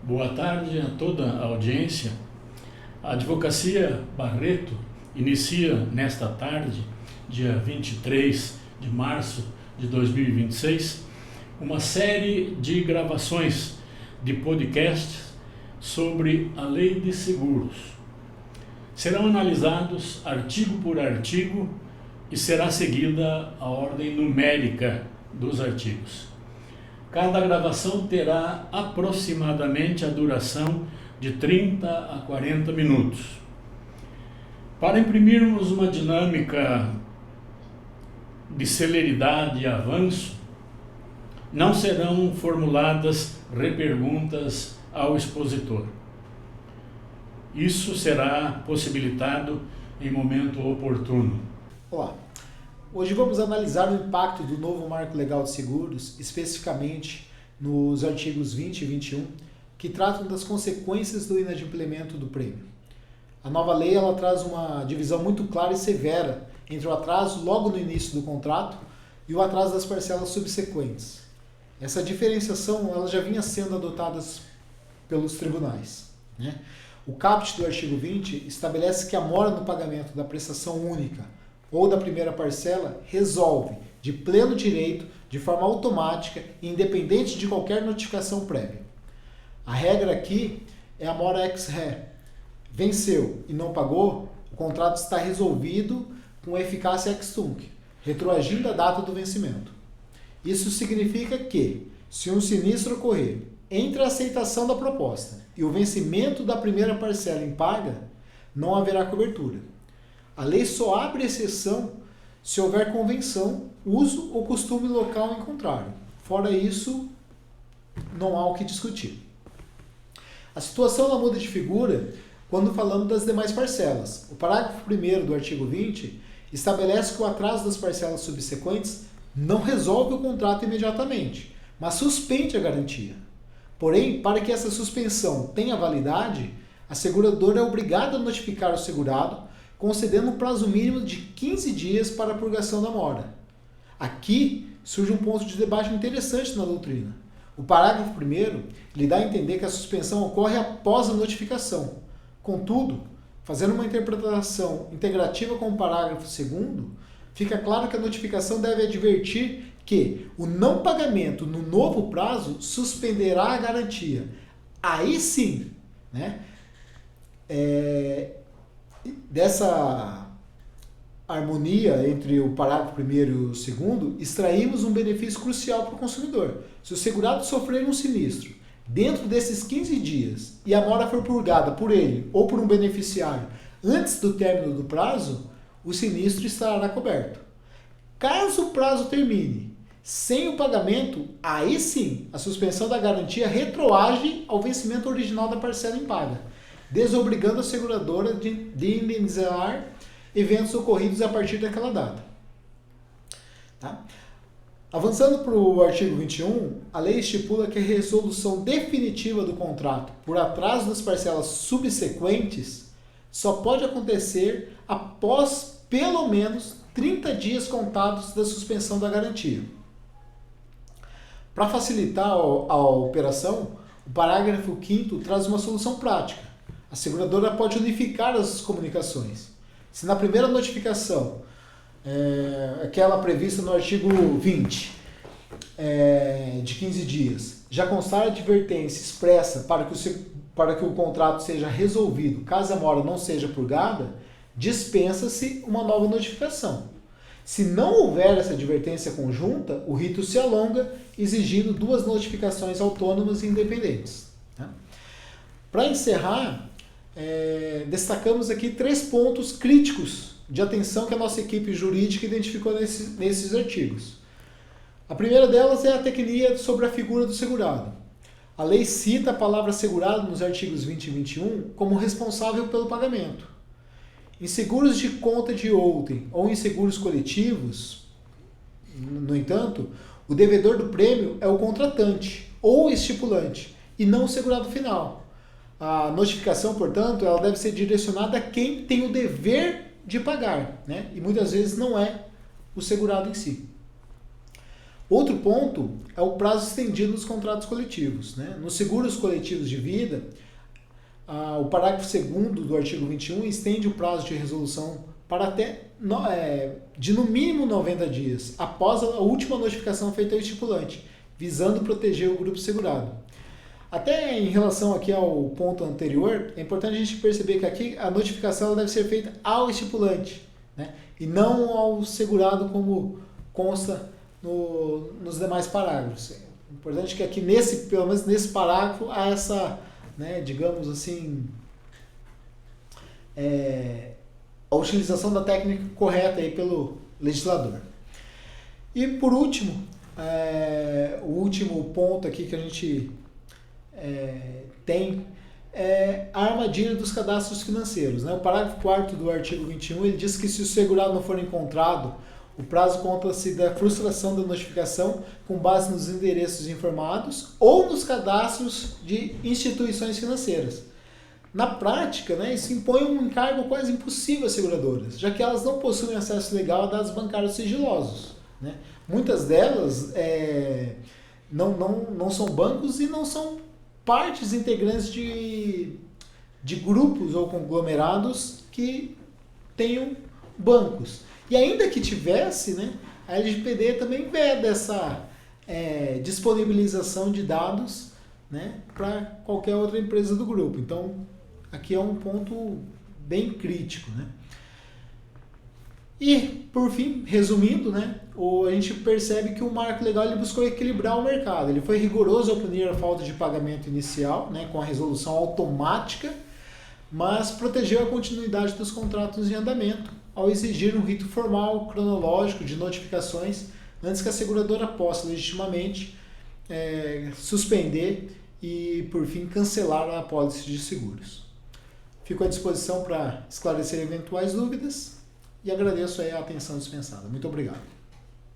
Boa tarde a toda a audiência. A Advocacia Barreto inicia nesta tarde, dia 23 de março de 2026, uma série de gravações de podcasts sobre a Lei de Seguros. Serão analisados artigo por artigo e será seguida a ordem numérica dos artigos. Cada gravação terá aproximadamente a duração de 30 a 40 minutos. Para imprimirmos uma dinâmica de celeridade e avanço, não serão formuladas reperguntas ao expositor. Isso será possibilitado em momento oportuno. Olá, hoje vamos analisar o impacto do novo Marco Legal de Seguros, especificamente nos artigos 20 e 21, que tratam das consequências do inadimplemento do prêmio. A nova lei ela traz uma divisão muito clara e severa entre o atraso logo no início do contrato e o atraso das parcelas subsequentes. Essa diferenciação ela já vinha sendo adotada pelos tribunais, né? O caput do artigo 20 estabelece que a mora no pagamento da prestação única ou da primeira parcela resolve de pleno direito, de forma automática e independente de qualquer notificação prévia. A regra aqui é a mora ex re. Venceu e não pagou, o contrato está resolvido com eficácia ex tunc, retroagindo a data do vencimento. Isso significa que, se um sinistro ocorrer entre a aceitação da proposta e o vencimento da primeira parcela impaga, não haverá cobertura. A lei só abre exceção se houver convenção, uso ou costume local em contrário. Fora isso, não há o que discutir. A situação ela muda de figura quando falamos das demais parcelas. O parágrafo 1º do artigo 20 estabelece que o atraso das parcelas subsequentes não resolve o contrato imediatamente, mas suspende a garantia. Porém, para que essa suspensão tenha validade, a seguradora é obrigada a notificar o segurado, concedendo um prazo mínimo de 15 dias para a purgação da mora. Aqui surge um ponto de debate interessante na doutrina. O parágrafo 1º lhe dá a entender que a suspensão ocorre após a notificação. Contudo, fazendo uma interpretação integrativa com o parágrafo 2º, fica claro que a notificação deve advertir que o não pagamento no novo prazo suspenderá a garantia. Aí sim, né? Dessa harmonia entre o parágrafo 1º e o 2º, extraímos um benefício crucial para o consumidor. Se o segurado sofrer um sinistro dentro desses 15 dias e a mora for purgada por ele ou por um beneficiário antes do término do prazo, o sinistro estará coberto. Caso o prazo termine sem o pagamento, aí sim a suspensão da garantia retroage ao vencimento original da parcela impaga, desobrigando a seguradora de indenizar eventos ocorridos a partir daquela data. Tá? Avançando para o artigo 21, a lei estipula que a resolução definitiva do contrato por atraso das parcelas subsequentes só pode acontecer após pelo menos 30 dias contados da suspensão da garantia. Para facilitar a operação, o parágrafo 5º traz uma solução prática. A seguradora pode unificar as comunicações. Se na primeira notificação, aquela prevista no artigo 20, de 15 dias, já constar a advertência expressa para que o contrato seja resolvido caso a mora não seja purgada, dispensa-se uma nova notificação. Se não houver essa advertência conjunta, o rito se alonga, exigindo 2 notificações autônomas e independentes. Tá? Para encerrar, destacamos aqui 3 pontos críticos de atenção que a nossa equipe jurídica identificou nesses artigos. A primeira delas é a tecnia sobre a figura do segurado. A lei cita a palavra segurado nos artigos 20 e 21 como responsável pelo pagamento. Em seguros de conta de outrem ou em seguros coletivos, no entanto, o devedor do prêmio é o contratante ou estipulante e não o segurado final. A notificação, portanto, ela deve ser direcionada a quem tem o dever de pagar, né? E muitas vezes não é o segurado em si. Outro ponto é o prazo estendido dos contratos coletivos, né? Nos seguros coletivos de vida, o parágrafo 2º do artigo 21 estende o prazo de resolução para de no mínimo 90 dias, após a última notificação feita ao estipulante, visando proteger o grupo segurado. Até em relação aqui ao ponto anterior, é importante a gente perceber que aqui a notificação deve ser feita ao estipulante, né? E não ao segurado como consta nos demais parágrafos. É importante que aqui, pelo menos nesse parágrafo, há essa, né, digamos assim, a utilização da técnica correta aí pelo legislador. E por último, o último ponto aqui que a gente tem é a armadilha dos cadastros financeiros, né? O parágrafo 4º do artigo 21, ele diz que se o segurado não for encontrado, o prazo conta-se da frustração da notificação com base nos endereços informados ou nos cadastros de instituições financeiras. Na prática, né, isso impõe um encargo quase impossível às seguradoras, já que elas não possuem acesso legal a dados bancários sigilosos, né? Muitas delas não são bancos e não são partes integrantes de grupos ou conglomerados que tenham bancos. E ainda que tivesse, né, a LGPD também veda essa disponibilização de dados, né, para qualquer outra empresa do grupo. Então, aqui é um ponto bem crítico, né? E, por fim, resumindo, né, a gente percebe que o marco legal ele buscou equilibrar o mercado. Ele foi rigoroso ao punir a falta de pagamento inicial, né, com a resolução automática, mas protegeu a continuidade dos contratos em andamento, ao exigir um rito formal, cronológico, de notificações, antes que a seguradora possa legitimamente suspender e, por fim, cancelar a apólice de seguros. Fico à disposição para esclarecer eventuais dúvidas e agradeço aí a atenção dispensada. Muito obrigado.